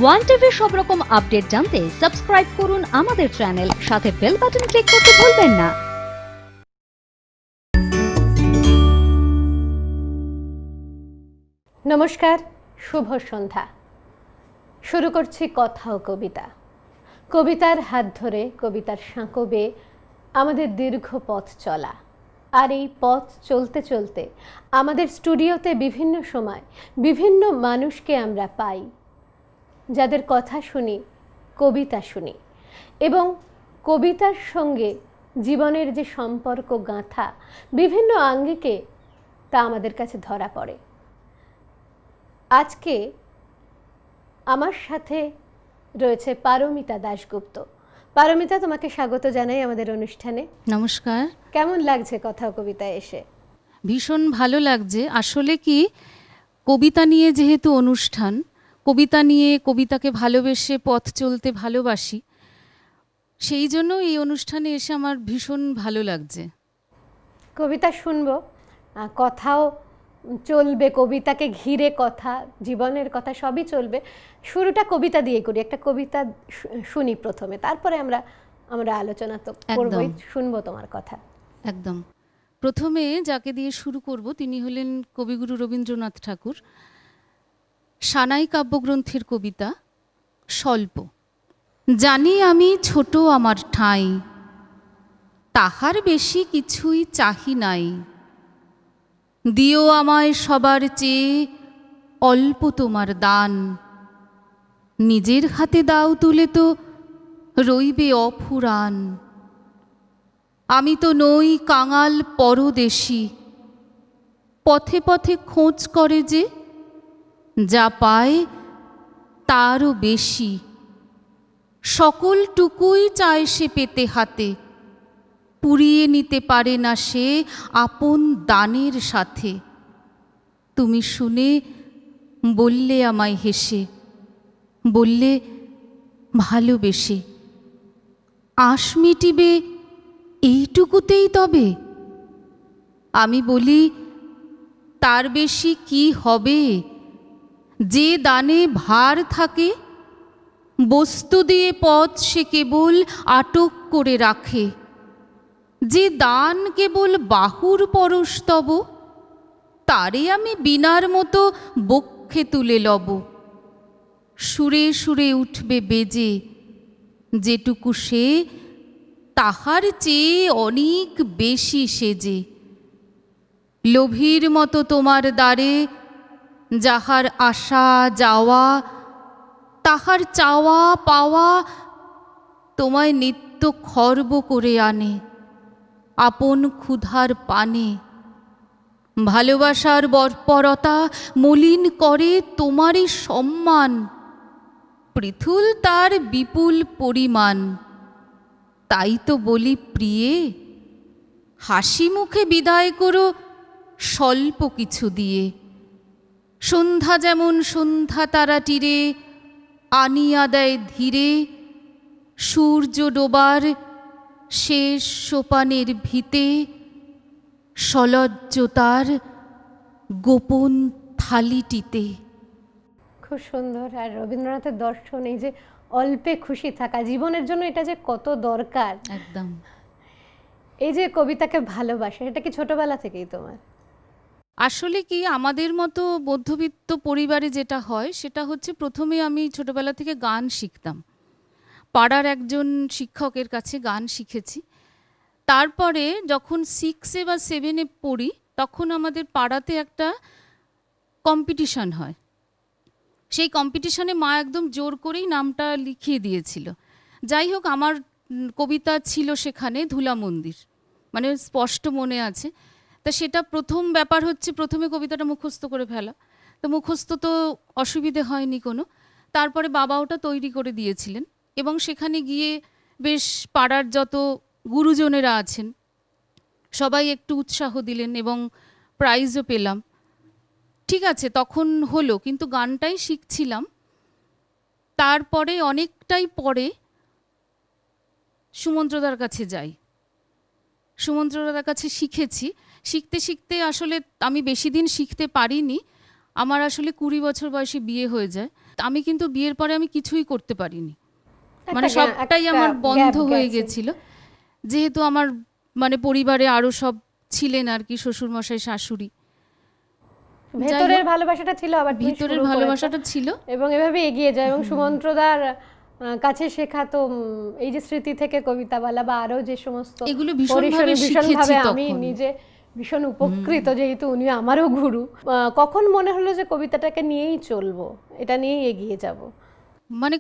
One টিভির সব রকম আপডেট জানতে সাবস্ক্রাইব করুন আমাদের চ্যানেল, সাথে বেল বাটন ক্লিক করতে ভুলবেন না। নমস্কার, শুভ সন্ধ্যা। শুরু করছি কথা ও কবিতা। কবিতার হাত ধরে, কবিতার সাঁকো বেয়ে আমাদের দীর্ঘ পথ চলা। আর এই পথ চলতে চলতে আমাদের স্টুডিওতে বিভিন্ন সময় বিভিন্ন মানুষকে আমরা পাই, যাদের কথা শুনি, কবিতা শুনি, এবং কবিতার সঙ্গে জীবনের যে সম্পর্ক গাঁথা বিভিন্ন আঙ্গিকে তা আমাদের কাছে ধরা পড়ে। আজকে আমার সাথে রয়েছে পারমিতা দাশগুপ্ত। পারমিতা, তোমাকে স্বাগত জানাই আমাদের অনুষ্ঠানে। নমস্কার। কেমন লাগছে কথা ও কবিতায় এসে? ভীষণ ভালো লাগছে। আসলে কি, কবিতা নিয়ে যেহেতু অনুষ্ঠান, কবিতা নিয়ে, কবিতাকে ভালোবেসে পথ চলতে ভালোবাসি, সেই জন্য এই অনুষ্ঠানে এসে আমার ভীষণ ভালো লাগছে। কবিতা শুনবো, কথাও চলবে, কবিতাকে ঘিরে কথা, জীবনের কথা সবই চলবে। শুরুটা কবিতা দিয়ে করি, একটা কবিতা শুনি প্রথমে, তারপরে আমরা আলোচনা তো করবোই, শুনবো তোমার কথা। একদম। প্রথমে যাকে দিয়ে শুরু করব তিনি হলেন কবিগুরু রবীন্দ্রনাথ ঠাকুর। সানাই কাব্যগ্রন্থের কবিতা স্বল্প। জানি আমি ছোট আমার ঠাঁই, তাহার বেশি কিছুই চাহি নাই। দিও আমায় সবার চেয়ে অল্প তোমার দান, নিজের হাতে দাও তুলে তো রইবে অফুরান। আমি তো নই কাঙাল পরদেশী, পথে পথে খোঁজ করে যে, যা পায় তারও বেশি। সকলটুকুই চায় সে পেতে হাতে, পুড়িয়ে নিতে পারে না সে আপন দানের সাথে। তুমি শুনে বললে আমায় হেসে, বললে ভালোবেসে, আশ মিটিবে এইটুকুতেই তবে? আমি বলি, তার বেশি কি হবে? যে দানে ভার থাকে, বস্তু দিয়ে পথ সে কেবল আটক করে রাখে। যে দান কেবল বাহুর পরস্তব, তারে আমি বিনার মতো বক্ষে তুলে লব। সুরে সুরে উঠবে বেজে, যেটুকু সে তাহার চেয়ে অনেক বেশি সেজে। লোভীর মতো তোমার দ্বারে যাহার আসা যাওয়া, তাহার চাওয়া পাওয়া তোমায় নিত্য খর্ব করে আনে আপন ক্ষুধার পানে। ভালোবাসার বর্বরতা মলিন করে তোমারই সম্মান, পৃথুল তার বিপুল পরিমাণ। তাই তো বলি প্রিয়ে, হাসি মুখে বিদায় করো স্বল্প কিছু দিয়ে। সন্ধ্যা যেমন সন্ধ্যা তারা তীরে আনিয়া দেয় ধীরে, সূর্য ডোবার শেষ সোপানের ভিতে সলজ্জতার গোপন থালিটিতে। খুব সুন্দর। আর রবীন্দ্রনাথের দর্শন, এই যে অল্পে খুশি থাকা, জীবনের জন্য এটা যে কত দরকার। একদম। এই যে কবিতাকে ভালোবাসা, এটা কি ছোটবেলা থেকেই তোমার? আসলে কি, আমাদের মতো মধ্যবিত্ত পরিবারে যেটা হয় সেটা হচ্ছে, প্রথমে আমি ছোটবেলা থেকে গান শিখতাম। পাড়ার একজন শিক্ষকের কাছে গান শিখেছি। তারপরে যখন 6-এ বা 7-এ পড়ি, তখন আমাদের পাড়াতে একটা কম্পিটিশন হয়। সেই কম্পিটিশনে মা একদম জোর করেই নামটা লিখিয়ে দিয়েছিল। যাই হোক, আমার কবিতা ছিল সেখানে ধুলা মন্দির, মানে স্পষ্ট মনে আছে। তা সেটা প্রথম ব্যাপার হচ্ছে, প্রথমে কবিতাটা মুখস্থ করে ফেলা। তো মুখস্থ তো অসুবিধে হয়নি কোনো। তারপরে বাবা ওটা তৈরি করে দিয়েছিলেন, এবং সেখানে গিয়ে বেশ পাড়ার যত গুরুজনেরা আছেন সবাই একটু উৎসাহ দিলেন এবং প্রাইজও পেলাম। ঠিক আছে, তখন হলো, কিন্তু গানটাই শিখছিলাম। তারপরে অনেকটাই পরে সুমন্ত্রদার কাছে যাই। সুমন্ত্রদার কাছে শিখেছি। শিখতে শিখতে আসলে আমি বেশি দিন শিখতে পারিনি। আমার আসলে 20 বছর বয়সে বিয়ে হয়ে যায়। আমি কিন্তু বিয়ের পরে আমি কিছুই করতে পারিনি, একটা মানে সবটাই একটা আমার বন্ধ gap হয়ে গেছে। গেছিল। যেহেতু আমার মানে পরিবারে আরো সব ছিলেন আর কি, শ্বশুরমশাই শাশুড়ি, ভেতরের ভালোবাসাটা ছিল, আবার তুমি ভিতরের শুরু করেছো ভালোবাসাটা ছিল। এবং এভাবে এগিয়ে যায়। এবং সুমন্ত্রদার কাছে শেখা তো এই যে স্মৃতি থেকে কবিতা বলা বা আরো যে সমস্ত এগুলো ভীষণভাবে পরিসরে ভীষণভাবে শিখেছি আমি তখন। নিজে ভীষণ উপকৃত, যেহেতু উনি আমারও গুরু। কখন মনে হলো যে কবিতাটাকে নিয়েই চলবো, এটা নিয়েই এগিয়ে যাব? মানে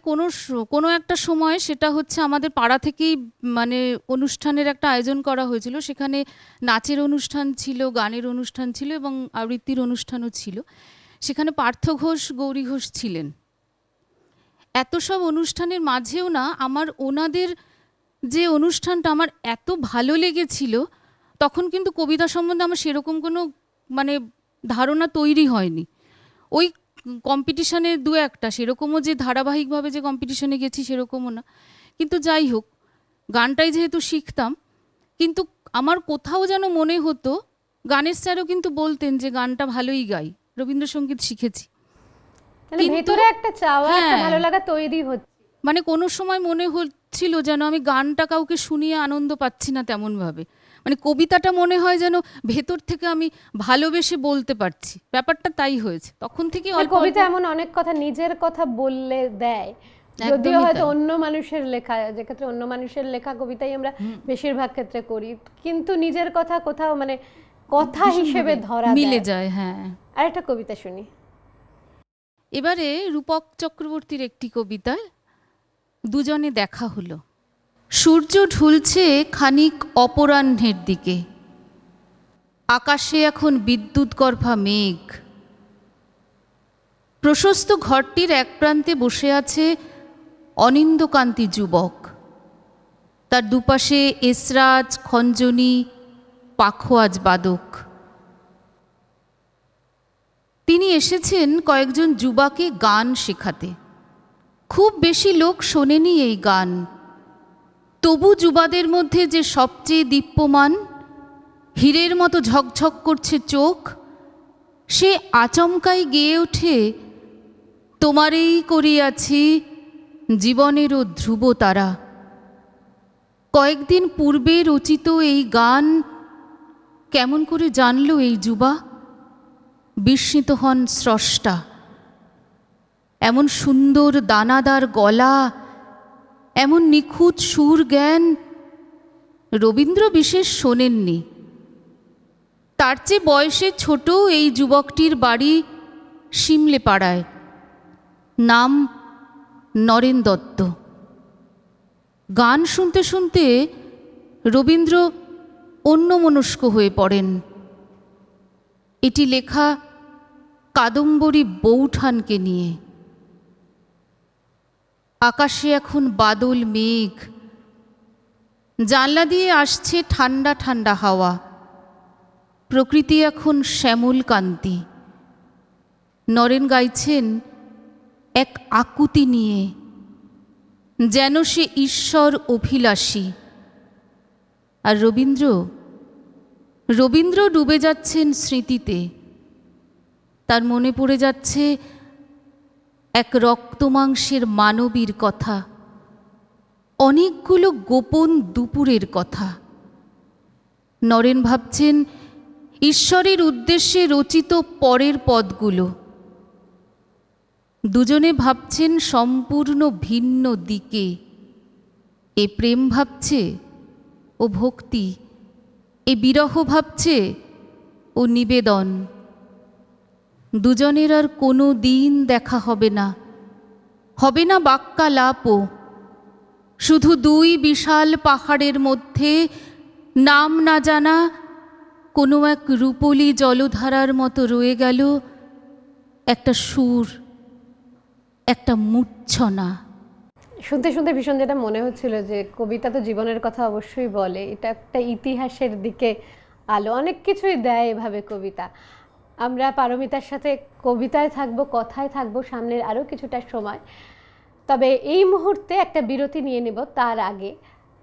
কোনো একটা সময়, সেটা হচ্ছে আমাদের পাড়া থেকেই মানে অনুষ্ঠানের একটা আয়োজন করা হয়েছিল। সেখানে নাচের অনুষ্ঠান ছিল, গানের অনুষ্ঠান ছিল এবং আবৃত্তির অনুষ্ঠানও ছিল। সেখানে পার্থ ঘোষ, গৌরী ঘোষ ছিলেন। এত সব অনুষ্ঠানের মাঝেও না আমার ওনাদের যে অনুষ্ঠানটা আমার এত ভালো লেগেছিল, তখন কিন্তু কবিতা সম্বন্ধে আমার সেরকম কোনো মানে ধারণা তৈরি হয়নি। ওই কম্পিটিশানে দু একটা, সেরকমও যে ধারাবাহিকভাবে যে কম্পিটিশনে গেছি সেরকমও না। কিন্তু যাই হোক, গানটাই যেহেতু শিখতাম, কিন্তু আমার কোথাও যেন মনে হতো, গানের স্যারও কিন্তু বলতেন যে গানটা ভালোই গাই, রবীন্দ্রসঙ্গীত শিখেছি। মানে কিন্তু ভেতরে একটা চাওয়া, একটা হ্যাঁ, ভালো লাগা তৈরি হচ্ছে। মানে কোনো সময় মনে হচ্ছিল যেন আমি গানটা কাউকে শুনিয়ে আনন্দ পাচ্ছি না তেমনভাবে, মানে কবিতাটা মনে হয় যেন ভেতর থেকে আমি ভালোবেসে বলতে পারছি, ব্যাপারটা তাই হয়েছে তখন থেকে। আর অল্প কবিতা অল্প এমন অনেক কথা নিজের কথা বললে দেয়, যদিও একদমই হয়তো তাই। অন্য মানুষের লেখা, যে ক্ষেত্রে অন্য মানুষের লেখা কবিতাই আমরা বেশিরভাগ ক্ষেত্রে করি, কিন্তু নিজের কথা কোথাও মানে কথা হিসেবে ধরা মিলে দেয়। যায়, হ্যাঁ। আর একটা কবিতা শুনি। এবারে রূপক চক্রবর্তীর একটি কবিতায় দুজনে দেখা হলো। সূর্য ঢুলছে খানিক অপরাহ্নের দিকে, আকাশে এখন বিদ্যুৎগর্ভা মেঘ। প্রশস্ত ঘরটির এক প্রান্তে বসে আছে অনিন্দকান্তি যুবক, তার দুপাশে এসরাজ, খঞ্জনি, পাখোয়াজ বাদক। তিনি এসেছেন কয়েকজন যুবাকে গান শেখাতে। খুব বেশি লোক শোনেনি এই গান, তবু যুবাদের মধ্যে যে সবচেয়ে দীপ্যমান, হীরের মতো ঝকঝক করছে চোখ, সে আচমকাই গেয়ে ওঠে, তোমারেই করিয়াছি জীবনেরও ধ্রুব তারা। কয়েকদিন পূর্বে রচিত এই গান কেমন করে জানল এই যুবা? বিস্মিত হন স্রষ্টা। এমন সুন্দর দানাদার গলা, এমন নিখুঁত সুর জ্ঞান রবীন্দ্র বিশেষ শোনেননি। তার চেয়ে বয়সে ছোট এই যুবকটির বাড়ি সিমলে পাড়ায়, নাম নরেন দত্ত। গান শুনতে শুনতে রবীন্দ্র অন্যমনস্ক হয়ে পড়েন। এটি লেখা কাদম্বরী বৌঠানকে নিয়ে। আকাশে এখন বাদল মেঘ, জানলা দিয়ে আসছে ঠান্ডা ঠান্ডা হাওয়া। প্রকৃতি এখন শ্যামল কান্তি। নরেন গাইছেন এক আকুতি নিয়ে, যেন সে ঈশ্বর অভিলাষী। আর রবীন্দ্র ডুবে যাচ্ছেন স্মৃতিতে। তার মনে পড়ে যাচ্ছে এক রক্তমাংসের মানবীর কথা, অনেকগুলো গোপন দুপুরের কথা। নরেন ভাবছেন ঈশ্বরের উদ্দেশ্যে রচিত পরের পদগুলো। দুজনে ভাবছেন সম্পূর্ণ ভিন্ন দিকে। এ প্রেম ভাবছে, ও ভক্তি। এ বিরহ ভাবছে, ও নিবেদন। দুজনের আর কোনো দিন দেখা হবে না, হবে না বাক্যালাপও। শুধু দুই বিশাল পাহাড়ের মধ্যে নাম না জানা কোনো এক রূপলি জলধারার মতো রয়ে গেল একটা সুর, একটা মূর্ছনা। শুনতে শুনতে ভীষণ যেটা মনে হচ্ছিল যে কবিতা তো জীবনের কথা অবশ্যই বলে, এটা একটা ইতিহাসের দিকে আলো, অনেক কিছুই দেয় এভাবে কবিতা। আমরা পারমিতার সাথে কবিতায় থাকবো, কথায় থাকবো সামনের আরও কিছুটা সময়। তবে এই মুহূর্তে একটা বিরতি নিয়ে নেব। তার আগে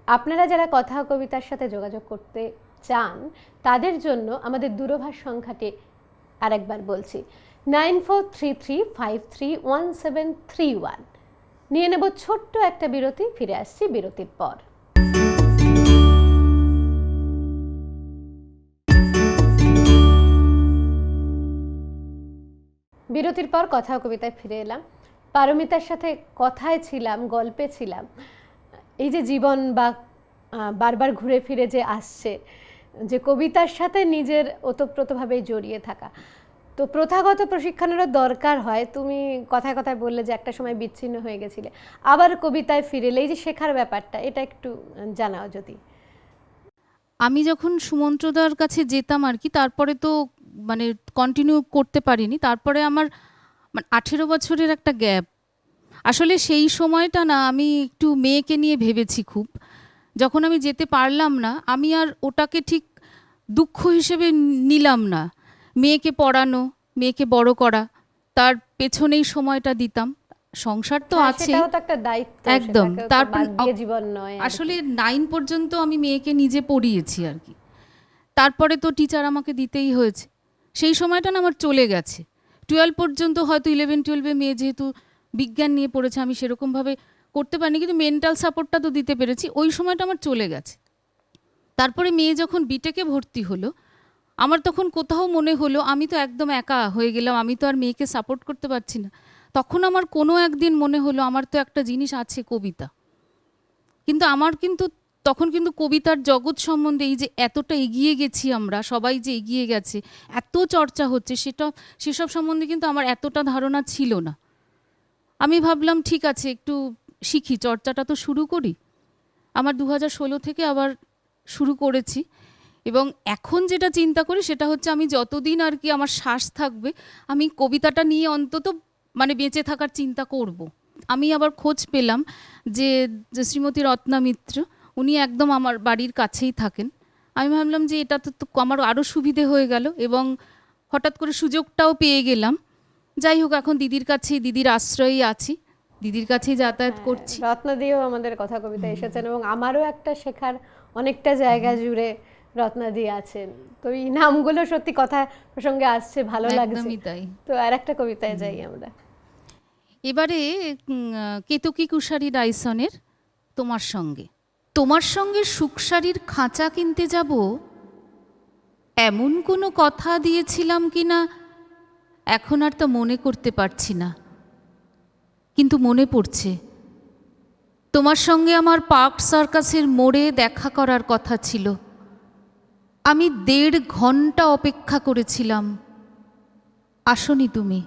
আপনারা যারা কথা ও কবিতার সাথে যোগাযোগ করতে চান, তাদের জন্য আমাদের দূরভাষ সংখ্যাটি আরেকবার বলছি, 9433531731। নিয়ে নেব ছোট্ট একটা বিরতি, ফিরে আসছি বিরতির পর। বিরতির পর কথা ও কবিতায় ফিরে এলাম। পারমিতার সাথে কথায় ছিলাম, গল্পে ছিলাম, এই যে জীবন বা বারবার ঘুরে ফিরে যে আসছে, যে কবিতার সাথে নিজের ওতপ্রোতভাবে জড়িয়ে থাকা, তো প্রথাগত প্রশিক্ষণেরও দরকার হয়। তুমি কথায় কথায় বললে যে একটা সময় বিচ্ছিন্ন হয়ে গেছিলে, আবার কবিতায় ফিরে এলে, এই যে শেখার ব্যাপারটা, এটা একটু জানাও যদি। আমি যখন সুমন্ত্রদার কাছে যেতাম আর কি, তারপরে তো মানে কন্টিনিউ করতে পারিনি। তারপরে আমার মানে 18 বছরের একটা গ্যাপ। আসলে সেই সময়টা না আমি একটু মেয়েকে নিয়ে ভেবেছি খুব। যখন আমি যেতে পারলাম না, আমি আর ওটাকে ঠিক দুঃখ হিসেবে নিলাম না। মেয়েকে পড়ানো, মেয়েকে বড় করা, তার পেছনেই সময়টা দিতাম। সংসার তো হ্যাঁ, আছে সেটাও তো একটা দায়িত্ব, একদম। সেটাকেও তো তারপর বাদ দিয়ে জীবন নয় আর কি। আসলে 9 পর্যন্ত আমি মেয়েকে নিজে পড়িয়েছি আর কি। তারপরে তো টিচার আমাকে দিতেই হয়েছে। সেই সময়টা না আমার চলে গেছে। 12 পর্যন্ত হয়তো 11-12 মেয়ে যেহেতু বিজ্ঞান নিয়ে পড়েছে, আমি সেরকমভাবে করতে পারিনি, কিন্তু মেন্টাল সাপোর্টটা তো দিতে পেরেছি। ওই সময়টা আমার চলে গেছে। তারপরে মেয়ে যখন বিটেকে ভর্তি হলো, আমার তখন কোথাও মনে হলো আমি তো একদম একা হয়ে গেলাম, আমি তো আর মেয়েকে সাপোর্ট করতে পারছি না। তখন আমার কোনো একদিন মনে হলো আমার তো একটা জিনিস আছে, কবিতা। কিন্তু আমার কিন্তু তখন কিন্তু কবিতার জগৎ সম্বন্ধে, এই যে এতটা এগিয়ে গেছি আমরা সবাই, যে এগিয়ে গেছে, এত চর্চা হচ্ছে, সেসব সম্বন্ধে কিন্তু আমার এতটা ধারণা ছিল না। আমি ভাবলাম ঠিক আছে, একটু শিখি, চর্চাটা তো শুরু করি। আমার 2016 থেকে আবার শুরু করেছি। এবং এখন যেটা চিন্তা করি সেটা হচ্ছে, আমি যতদিন আর কি আমার শ্বাস থাকবে, আমি কবিতাটা নিয়ে অন্তত মানে বেঁচে থাকার চিন্তা করব। আমি আবার খোঁজ পেলাম যে শ্রীমতী রত্না মিত্র, উনি একদম আমার বাড়ির কাছেই থাকেন। আমি ভাবলাম যে এটা তো আমার আরও সুবিধে হয়ে গেল, এবং হঠাৎ করে সুযোগটাও পেয়ে গেলাম। যাই হোক, এখন দিদির কাছেই, দিদির আশ্রয়েই আছি, দিদির কাছেই যাতায়াত করছি। রত্নাদিও আমাদের কথা কবিতা এসেছেন, এবং আমারও একটা শেখার অনেকটা জায়গা জুড়ে রত্নাদি আছেন। তো এই নামগুলো সত্যি কথা প্রসঙ্গে আসছে, ভালো লাগছে। একদমই তাই। তো আর একটা কবিতায় যাই আমরা। এবারে কেতকী কুশারী ডাইসনের তোমার সঙ্গে। তোমার সঙ্গে সুখসারির খাঁচা কিনতে যাব, এমন কোনো কথা দিয়েছিলাম কিনা এখন আর তা মনে করতে পারছি না, কিন্তু মনে পড়ছে তোমার সঙ্গে আমার পার্ক সার্কাসের মোড়ে দেখা করার কথা ছিল। আমি 1.5 ঘন্টা অপেক্ষা করেছিলাম, আসনি তুমি।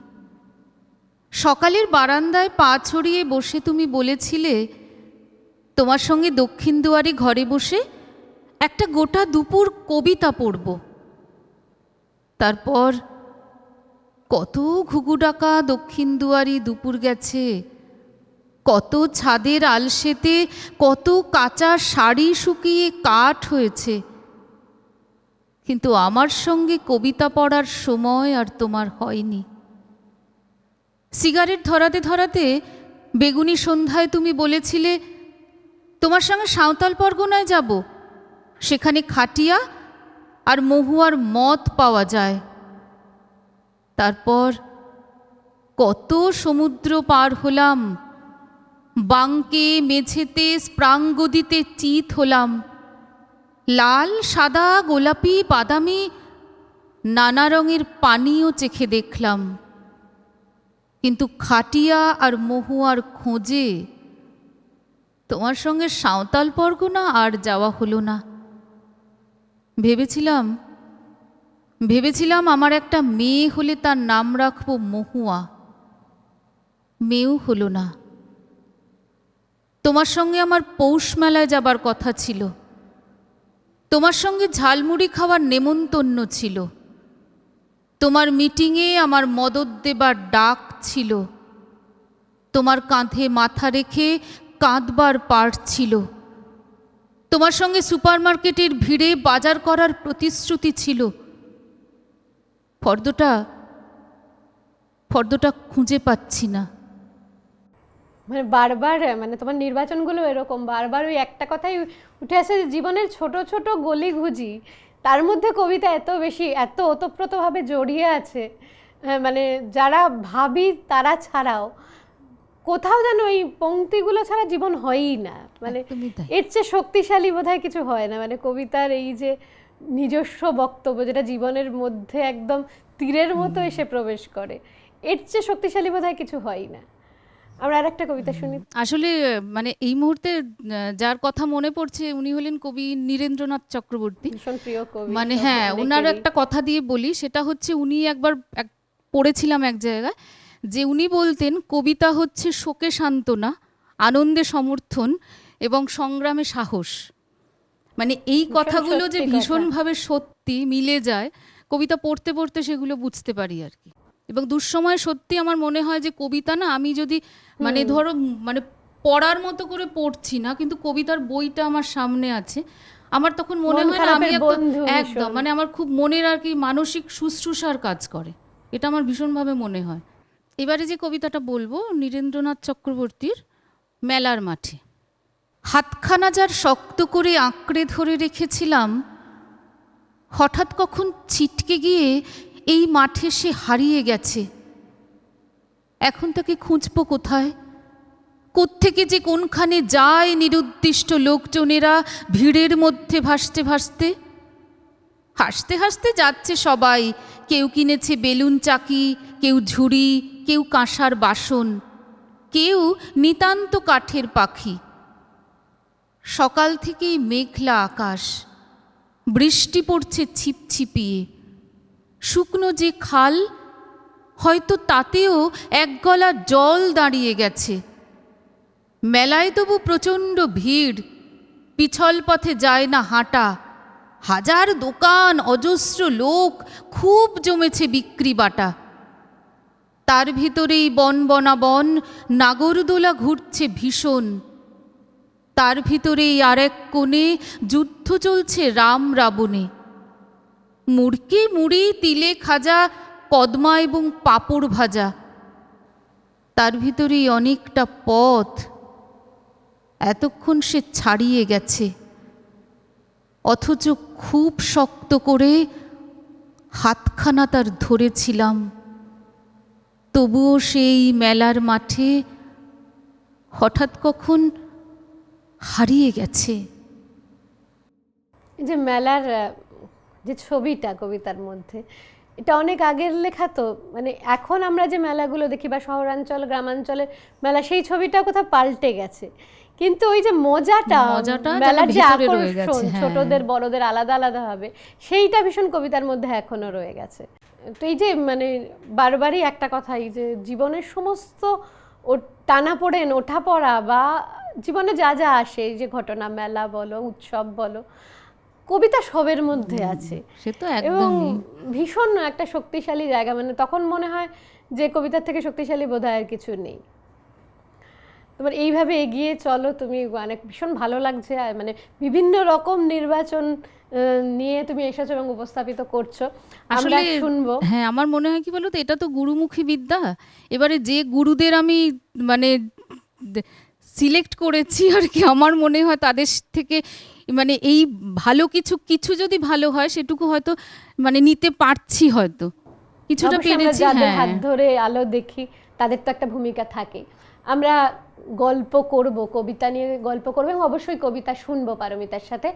সকালের বারান্দায় পা ছড়িয়ে বসে তুমি বলেছিলে তোমার সঙ্গে দক্ষিণ দুয়ারে ঘরে বসে একটা গোটা দুপুর কবিতা পড়ব। তারপর কত ঘুঘু ডাকা দক্ষিণ দুয়ারি দুপুর গেছে, কত ছাদের আলসেতে কত কাঁচা শাড়ি শুকিয়ে কাঠ হয়েছে, কিন্তু আমার সঙ্গে কবিতা পড়ার সময় আর তোমার হয়নি। সিগারেট ধরাতে ধরাতে বেগুনি সন্ধ্যায় তুমি বলেছিলে তোমার সঙ্গে সাঁওতাল পরগনায় যাব, সেখানে খাটিয়া আর মহুয়ার মদ পাওয়া যায়। তারপর কত সমুদ্র পার হলাম, বাঙ্কে মেঝেতে স্প্রাঙ্গদিতে চিত হলাম, লাল সাদা গোলাপি বাদামি নানা রঙের পানীয় চেখে দেখলাম, কিন্তু খাটিয়া আর মহুয়ার খোঁজে তোমার সঙ্গে সাঁওতাল পরগনা আর যাওয়া হলো না। ভেবেছিলাম আমার একটা মেয়ে হলে তার নাম রাখবো মহুয়া, মেয়েও হলো না। তোমার সঙ্গে আমার পৌষ মেলায় যাবার কথা ছিল, তোমার সঙ্গে ঝালমুড়ি খাওয়ার নেমন্তন্ন ছিল, তোমার মিটিংয়ে আমার মদত দেবার ডাক ছিল, তোমার কাঁধে মাথা রেখে কাঁদবার পাঠ ছিল, তোমার সঙ্গে সুপারমার্কেটের ভিড়ে বাজার করার প্রতিশ্রুতি ছিল। ফর্দটা খুঁজে পাচ্ছি না। মানে বারবার, মানে তোমার নির্বাচনগুলো এরকম, বারবার ওই একটা কথাই উঠে আসে, জীবনের ছোট ছোট গলিঘুজি, তার মধ্যে কবিতা এত বেশি, এত ওতপ্রোতভাবে জড়িয়ে আছে। হ্যাঁ, মানে যারা ভাবি তারা ছাড়াও কোথাও যেন এই পংক্তিগুলো ছাড়া জীবন হয়ই না, মানে একদমই তাই। এর চেয়ে শক্তিশালী বোধহয় কিছু হয় না। মানে কবিতার এই যে নিজস্ব বক্তব্য, যেটা জীবনের মধ্যে একদম তীরের মতো এসে প্রবেশ করে, এর চেয়ে শক্তিশালী বোধহয় কিছু হয় না। আমরা আর একটা কবিতা শুনি। আসলে মানে এই মুহূর্তে যার কথা মনে পড়ছে উনি হলেন কবি নীরেন্দ্রনাথ চক্রবর্তী। ভীষণ প্রিয় কবি, মানে হ্যাঁ, ওনার একটা কথা দিয়ে বলি, সেটা হচ্ছে উনি একবার পড়েছিলাম এক জায়গায়, যে উনি বলতেন কবিতা হচ্ছে শোকে সান্ত্বনা, আনন্দে সমর্থন এবং সংগ্রামে সাহস। মানে এই কথাগুলো যে সত্যি কথা। ভীষণভাবে সত্যি মিলে যায়, কবিতা পড়তে পড়তে সেগুলো বুঝতে পারি আর কি। এবং দুঃসময় সত্যি আমার মনে হয় যে কবিতা না, আমি যদি মানে ধরো মানে পড়ার মতো করে পড়ছি না, কিন্তু কবিতার বইটা আমার সামনে আছে, আমার তখন মনে মন হয় না আমি খারাপের একটা বন্ধু একদম ভীষণ। মানে আমার খুব মনের আর কি মানসিক শুশ্রূষার কাজ করে, এটা আমার ভীষণভাবে মনে হয়। এবারে যে কবিতাটা বলবো নীরেন্দ্রনাথ চক্রবর্তীর, মেলার মাঠে। হাতখানা যার শক্ত করে আঁকড়ে ধরে রেখেছিলাম, হঠাৎ কখন ছিটকে গিয়ে এই মাঠে সে হারিয়ে গেছে। এখন তাকে খুঁজবো কোথায়? কোত্থেকে যে কোনখানে যায় নিরুদ্দিষ্ট লোকজনেরা ভিড়ের মধ্যে ভাসতে ভাসতে। হাসতে হাসতে যাচ্ছে সবাই, কেউ কিনেছে বেলুন চাকি, কেউ ঝুড়ি, কেউ কাঁসার বাসন, কেউ নিতান্ত কাঠের পাখি। সকাল থেকেই মেঘলা আকাশ, বৃষ্টি পড়ছে ছিপছিপিয়ে। শুকনো যে খাল, হয়তো তাতেও এক গলা জল দাঁড়িয়ে গেছে। মেলায় তবু প্রচণ্ড ভিড়, পিছল পথে যায় না হাঁটা। হাজার দোকান, অজস্র লোক, খুব জমেছে বিক্রি বাটা। তার ভিতরেই বন বনাবন, নাগরদোলা ঘুরছে ভীষণ। তার ভিতরেই আরেক কোণে যুদ্ধ চলছে রাম রাবণে। মুড়কি মুড়ি, তিলে খাজা, কদমা এবং পাঁপড় ভাজা। তার ভিতরেই অনেকটা পথ, এতক্ষণ সে ছাড়িয়ে গেছে। অথচ খুব শক্ত করে হাতখানা তার ধরেছিলাম, তবুও সেই মেলার মাঠে হঠাৎ কখন হারিয়ে গেছে। এই যে মেলার যে ছবিটা কবিতার মধ্যে, এটা অনেক আগের লেখা তো। মানে এখন আমরা যে মেলাগুলো দেখি বা শহরাঞ্চল গ্রামাঞ্চলের মেলা, সেই ছবিটা কোথাও পাল্টে গেছে, কিন্তু ওই যে মজাটা মেলার যে আকর্ষণ, ছোটদের বড়দের আলাদা আলাদা হবে, সেইটা ভীষণ কবিতার মধ্যে এখনো রয়ে গেছে। তো এই যে মানে বারবারই একটা কথা, এই যে জীবনের সমস্ত টানাপোড়েন, ওঠাপড়া বা জীবনে যা যা আসে, এই যে ঘটনা, মেলা বলো, উৎসব বলো, কবিতা সবের মধ্যে আছে। সে তো এবং একদমই ভীষণ একটা শক্তিশালী জায়গা। মানে তখন মনে হয় যে কবিতার থেকে শক্তিশালী বোধহয় আর কিছু নেই। তোমার এইভাবে এগিয়ে চলো তুমি, মানে ভীষণ ভালো লাগছে। আর মানে বিভিন্ন রকম নির্বাচন নিয়ে তুমি এসেছো এবং উপস্থাপিত করছো, আমরা শুনবো। হ্যাঁ, আমার মনে হয় কি বলো তো, এটা তো গুরুমুখী বিদ্যা। এবারে যে গুরুদের আমি মানে সিলেক্ট করেছি আর কি, আমার মনে হয় তাদের থেকে মানে এই ভালো কিছু কিছু যদি ভালো হয় সেটুকু হয়তো মানে নিতে পারছি, হয়তো কিছুটা পেরেছি। যাদের হ্যাঁ, হাত ধরে আলো দেখি তাদের তো একটা ভূমিকা থাকে। আমরা গল্প করব, কবিতা নিয়ে গল্প করবো এবং অবশ্যই কবিতা শুনবো পারমিতার সাথে।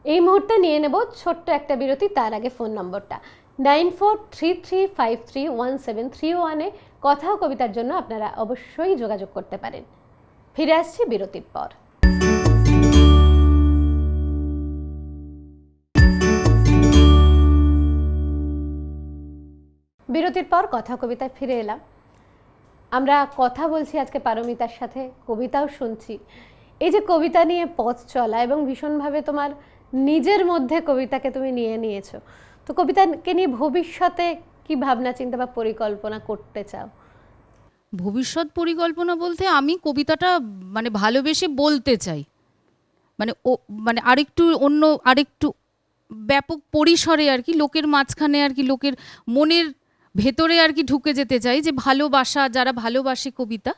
এই মুহূর্তে নিয়ে নেব ছোট্ট একটা বিরতি। তার আগে ফোন নম্বরটা 9433531731-এ কথা ও কবিতার জন্য আপনারা অবশ্যই যোগাযোগ করতে পারেন। ফিরে আসছি বিরতির পর। বিরতির পর কথা কবিতায় ফিরে এলাম। আমরা কথা বলছি আজকে পারমিতার সাথে, কবিতাও শুনছি। এই যে কবিতা নিয়ে পথ চলা এবং ভীষণভাবে তোমার নিজের মধ্যে কবিতাকে তুমি নিয়ে নিয়েছো, তো কবিতাকে নিয়ে ভবিষ্যতে কি ভাবনা চিন্তা বা পরিকল্পনা করতে চাও? ভবিষ্যৎ পরিকল্পনা বলতে আমি কবিতাটা মানে ভালোবেসে বলতে চাই, মানে ও মানে আরেকটু অন্য আরেকটু ব্যাপক পরিসরে আর কি, লোকের মাঝখানে আর কি, লোকের মনের ভেতরে আর কি ঢুকে যেতে চাই। যে ভালোবাসা, যারা ভালোবাসে কবিতা,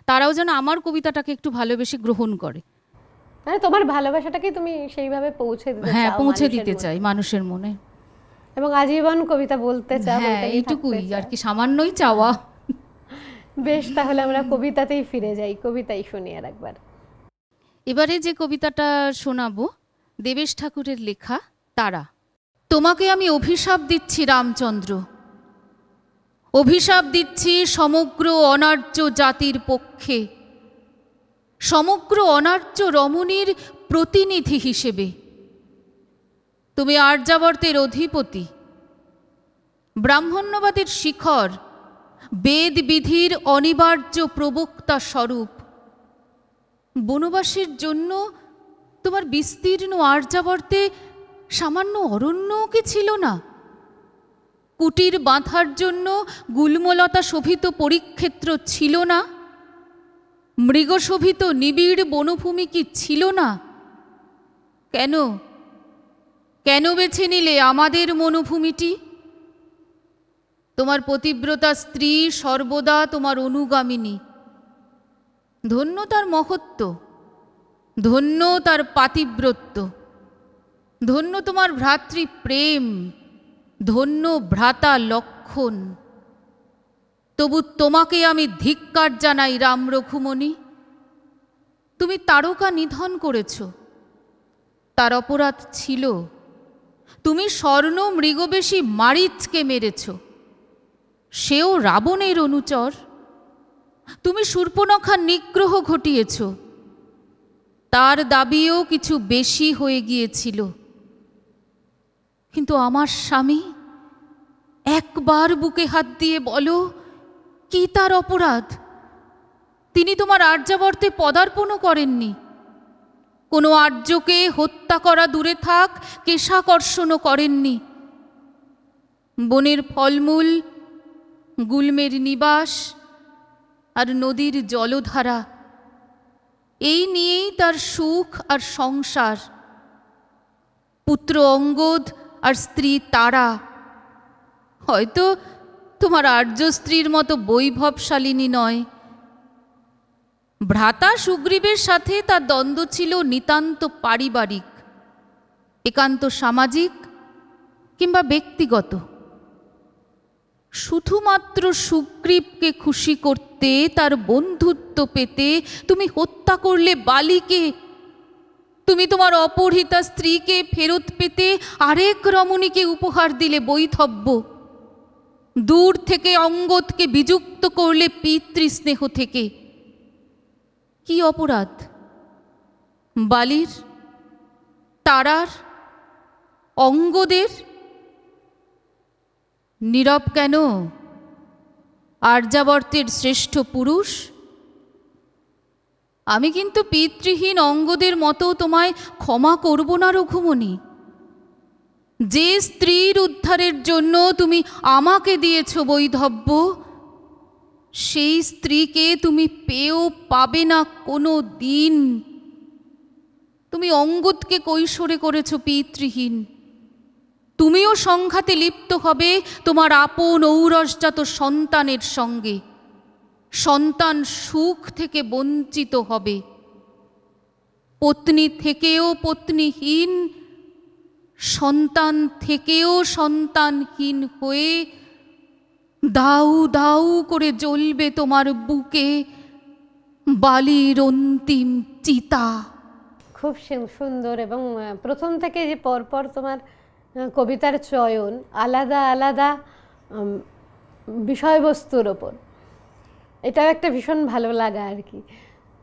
তারাও যেন আমার কবিতাটাকে একটু ভালোবেসে গ্রহণ করে। মানে তোমার ভালোবাসাটাকে তুমি সেইভাবে পৌঁছে দিতে চাও। হ্যাঁ, পৌঁছে দিতে চাই মানুষের মনে। এবং আজীবন কবিতা বলতে চাও, হ্যাঁ, কবিতা নিয়ে এইটুকুই থাকতে আর চাও। কি, সামান্যই চাওয়া। বেশ, তাহলে আমরা কবিতাতেই ফিরে যাই, কবিতাই শুনি আর একবার। এবারে যে কবিতাটা শোনাবো দেবেশ ঠাকুরের লেখা তারা। তোমাকে আমি অভিশাপ দিচ্ছি রামচন্দ্র, অভিশাপ দিচ্ছি সমগ্র অনার্য জাতির পক্ষে, সমগ্র অনার্য রমণীর প্রতিনিধি হিসেবে। তুমি আর্যাবর্তের অধিপতি, ব্রাহ্মণ্যবাদের শিখর, বেদ বিধির অনিবার্য প্রবক্তা স্বরূপ। বনবাসের জন্য তোমার বিস্তীর্ণ আর্যাবর্তে সামান্য অরণ্যও কি ছিল না? কুটির বাঁধার জন্য গুল্মলতা শোভিত পরিক্ষেত্র ছিল না? মৃগশোভিত নিবিড় বনভূমি কি ছিল না? কেন কেন বেছে নিলে আমাদের মনোভূমিটি? তোমার পতিব্রতা স্ত্রী সর্বদা তোমার অনুগামিনী। ধন্য তার মহত্ব, ধন্য তার পাতিব্রত্য, ধন্য তোমার ভ্রাতৃপ্রেম, ধন্য ভ্রাতা লক্ষণ। তবু তোমাকে আমি ধিক্কার জানাই রাম রঘুমণি। তুমি তারকা নিধন করেছ, তার অপরাধ ছিল। তুমি স্বর্ণ মৃগবেশী মারিচকে মেরেছ, সেও রাবণের অনুচর। তুমি শূর্পণখার নিগ্রহ ঘটিয়েছ, তার দাবিও কিছু বেশি হয়ে গিয়েছিল। কিন্তু আমার স্বামী, একবার বুকে হাত দিয়ে বলো, কি তার অপরাধ? তিনি তোমার আর্যাবর্তে পদার্পণও করেননি। কোনো আর্যকে হত্যা করা দূরে থাক, কেশাকর্ষণও করেননি। বনের ফলমূল, গুল্মের নিবাস আর নদীর জলধারা, এই নিয়েই তার সুখ আর সংসার। পুত্র অঙ্গদ আর স্ত্রী তারা হয়তো তোমার আর্য স্ত্রীর মতো বৈভবশালিনী নয়। ভ্রাতা সুগ্রীবের সাথে তার দ্বন্দ্ব ছিল নিতান্ত পারিবারিক, একান্ত সামাজিক কিংবা ব্যক্তিগত। শুধুমাত্র সুগ্রীবকে খুশি করতে, তার বন্ধুত্ব পেতে তুমি হত্যা করলে বালিকে। তুমি তোমার অপহৃতা স্ত্রীকে ফেরত পেতে আরেক রমণীকে উপহার দিলে বৈধব্য। দূর থেকে অঙ্গদকে বিযুক্ত করলে পিতৃস্নেহ থেকে। কি অপরাধ বালির, তারার, অঙ্গদের? নীরব কেন আর্যাবর্তের শ্রেষ্ঠ পুরুষ? আমি কিন্তু পিতৃহীন অঙ্গদের মতো তোমায় ক্ষমা করব না রঘুমণি। যে স্ত্রীর উদ্ধারের জন্য তুমি আমাকে দিয়েছ বৈধব্য, সেই স্ত্রীকে তুমি পেয়েও পাবে না কোনো দিন। তুমি অঙ্গদকে কৈশোরে করেছ পিতৃহীন। তুমিও সংঘাতে লিপ্ত হবে তোমার আপন ঔরসজাত সন্তানের সঙ্গে। সন্তান সুখ থেকে বঞ্চিত হবে। পত্নী থেকেও পত্নীহীন, সন্তান থেকেও সন্তানহীন হয়ে দাউ দাউ করে জ্বলবে তোমার বুকে বালির অন্তিম চিতা। খুব সুন্দর, এবং প্রথম থেকে যে পরপর তোমার কবিতার চয়ন আলাদা আলাদা বিষয়বস্তুর ওপর, এটাও একটা ভীষণ ভালো লাগা আর কি।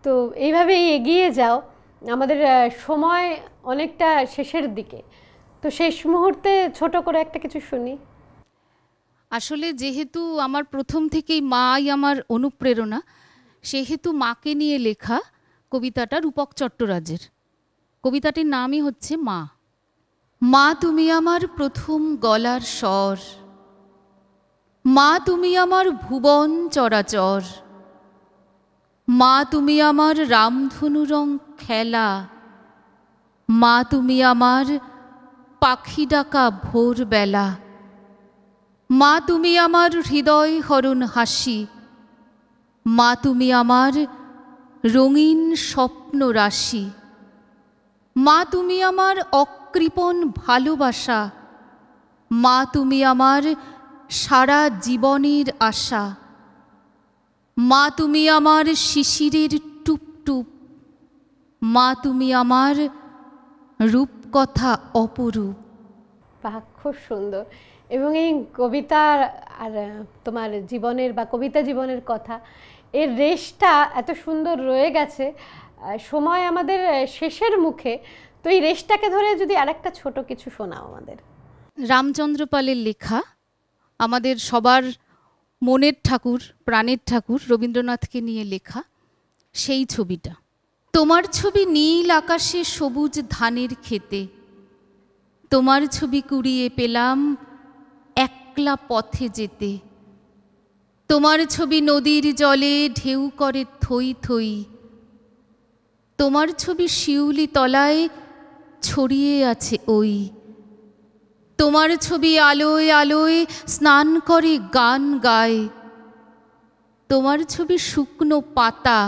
তো এইভাবেই এগিয়ে যাও। আমাদের সময় অনেকটা শেষের দিকে, তো শেষ মুহূর্তে ছোট করে একটা কিছু শুনি। আসলে যেহেতু আমার প্রথম থেকেই মাই আমার অনুপ্রেরণা, সেহেতু মাকে নিয়ে লেখা কবিতাটা রূপক চট্টরাজের। কবিতাটির নামই হচ্ছে মা। মা তুমি আমার প্রথম গলার স্বর, মা তুমি আমার ভুবন চরাচর, মা তুমি আমার রামধনু রং খেলা, মা তুমি আমার পাখি ডাকা ভোরবেলা, মা তুমি আমার হৃদয় হরণ হাসি, মা তুমি আমার রঙিন স্বপ্ন রাশি, মা তুমি আমার অকৃপণ ভালোবাসা, মা তুমি আমার সারা জীবনের আশা, মা তুমি আমার শিশিরের টুপটুপ, মা তুমি আমার রূপকথা অপরূপ। বাহ, খুব সুন্দর। এবং এই কবিতা আর তোমার জীবনের বা কবিতা জীবনের কথা, এর রেশটা এত সুন্দর রয়ে গেছে। সময় আমাদের শেষের মুখে, তো এই রেশটাকে ধরে যদি আরেকটা ছোট কিছু শোনাও আমাদের। রামচন্দ্র পালের লেখা, আমাদের সবার মনের ঠাকুর, প্রাণের ঠাকুর রবীন্দ্রনাথকে নিয়ে লেখা সেই ছবিটা। তোমার ছবি নীল আকাশে সবুজ ধানের খেতে, তোমার ছবি কুড়িয়ে পেলাম একলা পথে যেতে, তোমার ছবি নদীর জলে ঢেউ করে থই থই, তোমার ছবি শিউলি তলায় ছড়িয়ে আছে ওই, তোমার ছবি আলোয় আলোয় স্নান করে গান গায়, তোমার ছবি শুকনো পাতা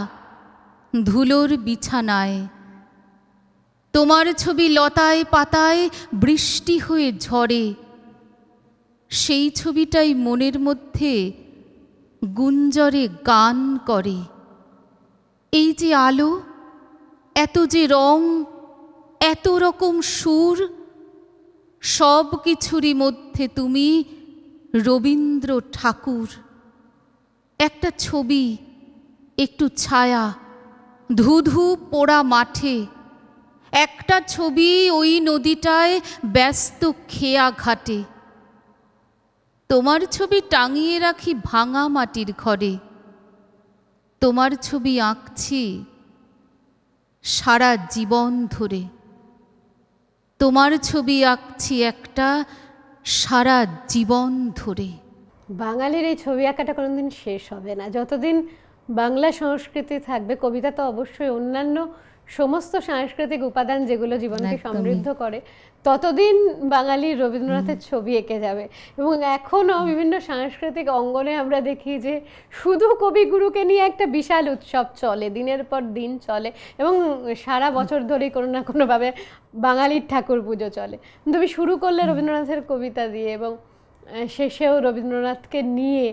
ধুলোর বিছানায়, তোমার ছবি লতায় পাতায় বৃষ্টি হয়ে ঝরে, সেই ছবিটাই মনের মধ্যে গুঞ্জরে গান করে। এই যে আলো, এত যে রং, এত রকম সুর, সব কিছুরই মধ্যে তুমি রবীন্দ্র ঠাকুর। একটা ছবি, একটু ছায়া, ধুধু পোড়া মাঠে, একটা ছবি ওই নদীটায় ব্যস্ত খেয়া ঘাটে, তোমার ছবি টাঙিয়ে রাখি ভাঙা মাটির ঘরে, তোমার ছবি আঁকছি সারা জীবন ধরে, তোমার ছবি আঁকছি একটা সারা জীবন ধরে। বাঙালির এই ছবি আঁকাটা কোনোদিন শেষ হবে না যতদিন বাংলা সংস্কৃতি থাকবে। কবিতা তো অবশ্যই, অন্যান্য সমস্ত সাংস্কৃতিক উপাদান যেগুলো জীবনকে একদমই। সমৃদ্ধ করে, ততদিন বাঙালির রবীন্দ্রনাথের ছবি এঁকে যাবে। এবং এখনও বিভিন্ন সাংস্কৃতিক অঙ্গনে আমরা দেখি যে শুধু কবিগুরুকে নিয়ে একটা বিশাল উৎসব চলে, দিনের পর দিন চলে, এবং সারা বছর ধরেই কোনো না কোনোভাবে বাঙালির ঠাকুর পুজো চলে। তুমি শুরু করলে রবীন্দ্রনাথের কবিতা দিয়ে, এবং শেষেও রবীন্দ্রনাথকে নিয়ে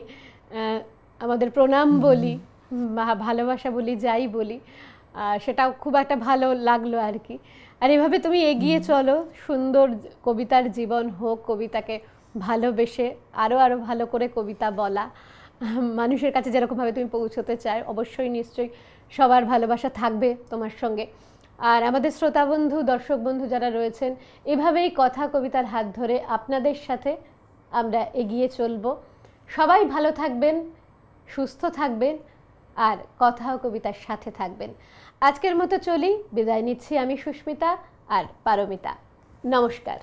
আমাদের প্রণাম বলি, ভালোবাসা বলি, যাই বলি, সেটাও খুব একটা ভালো লাগলো আর কি। আর এভাবে তুমি এগিয়ে চলো, সুন্দর কবিতার জীবন হোক, কবিতাকে ভালোবেসে আরও আরও ভালো করে কবিতা বলা, মানুষের কাছে যেরকমভাবে তুমি পৌঁছতে চাই, অবশ্যই নিশ্চয়ই সবার ভালোবাসা থাকবে তোমার সঙ্গে। আর আমাদের শ্রোতা বন্ধু, দর্শক বন্ধু যারা রয়েছেন, এভাবেই কথা কবিতার হাত ধরে আপনাদের সাথে আমরা এগিয়ে চলব। সবাই ভালো থাকবেন, সুস্থ থাকবেন, আর কথা ও কবিতার সাথে থাকবেন। আজকের মতো চলি, বিদায় নিচ্ছি আমি সুস্মিতা আর পারমিতা। নমস্কার।